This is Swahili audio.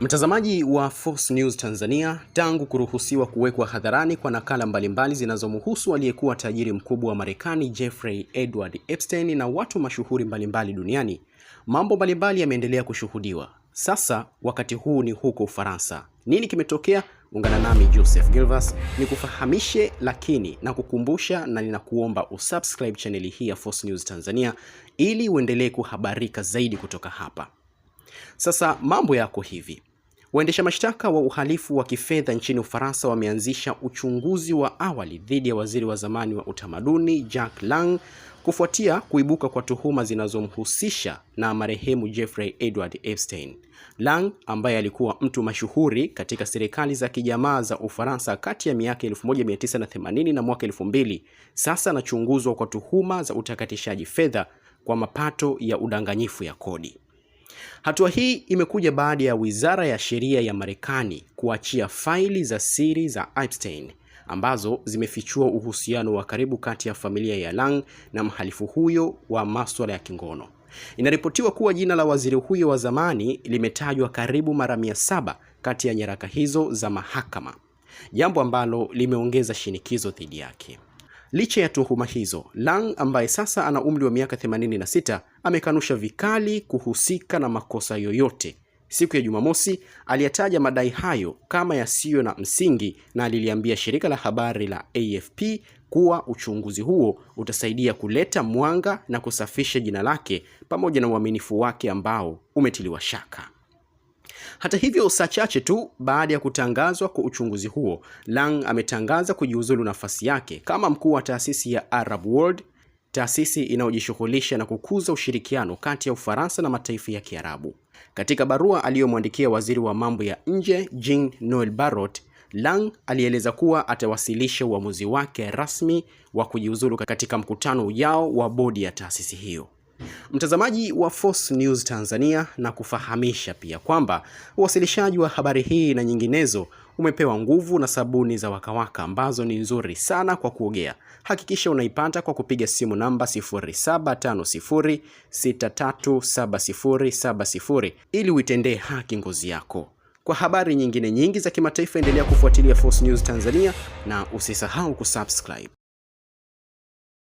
Mtazamaji wa Force News Tanzania, tangu kuruhusiwa kuwekwa hadharani kwa nakala mbalimbali zinazomhusu aliyekuwa tajiri mkubwa wa Marekani Jeffrey Edward Epstein na watu mashuhuri mbalimbali duniani, mambo mbalimbali yameendelea kushuhudiwa. Sasa wakati huu ni huko Ufaransa. Nini kimetokea? Ungana nami Joseph Gilvas nikufahamishe, lakini na kukumbusha na ninakuomba usubscribe channel hii ya Force News Tanzania ili uendelee kuhabarika zaidi kutoka hapa. Sasa mambo yako hivi. Waendesha mashtaka wa uhalifu wa kifedha nchini Ufaransa wameanzisha uchunguzi wa awali dhidi ya waziri wa zamani wa utamaduni Jack Lang kufuatia kuibuka kwa tuhuma zinazomhusisha na marehemu Jeffrey Edward Epstein. Lang, ambaye alikuwa mtu mashuhuri katika serikali za kijamaa za Ufaransa kati ya miaka 1980 na mwaka 2000, sasa anachunguzwa kwa tuhuma za utakatishaji fedha kwa mapato ya udanganyifu ya kodi. Hatua hii imekuja baada ya Wizara ya Sheria ya Marekani kuachia faili za siri za Epstein ambazo zimefichua uhusiano wa karibu kati ya familia ya Lang na mhalifu huyo wa masuala ya kingono. Inaripotiwa kuwa jina la waziri huyo wa zamani limetajwa karibu mara 700 kati ya nyaraka hizo za mahakama, jambo ambalo limeongeza shinikizo dhidi yake. Licha ya tuhuma hizo, Lang, ambaye sasa ana umri wa miaka 86, amekanusha vikali kuhusika na makosa yoyote. Siku ya Jumamosi aliyataja madai hayo kama yasiyo na msingi na aliliambia shirika la habari la AFP kuwa uchunguzi huo utasaidia kuleta mwanga na kusafisha jina lake pamoja na uaminifu wake ambao umetiliwa shaka. Hata hivyo, saa chache tu baada ya kutangazwa kwa uchunguzi huo, Lang ametangaza kujiuzulu nafasi yake kama mkuu wa taasisi ya Arab World, taasisi inayojishughulisha na kukuza ushirikiano kati ya Ufaransa na mataifa ya Kiarabu. Katika barua aliyomwandikia waziri wa mambo ya nje Jean-Noel Barrot, Lang alieleza kuwa atawasilisha uamuzi wake rasmi wa kujiuzulu katika mkutano ujao wa bodi ya taasisi hiyo. Mtazamaji wa Force News Tanzania, na kufahamisha pia kwamba uwasilishaji wa habari hii na nyinginezo umepewa nguvu na sabuni za wakawaka ambazo ni nzuri sana kwa kuogea. Hakikisha unaipata kwa kupiga simu namba 0750637070 ili uitendee haki ngozi yako. Kwa habari nyingine nyingi za kimataifa, endelea kufuatilia Force News Tanzania na usisahau kusubscribe.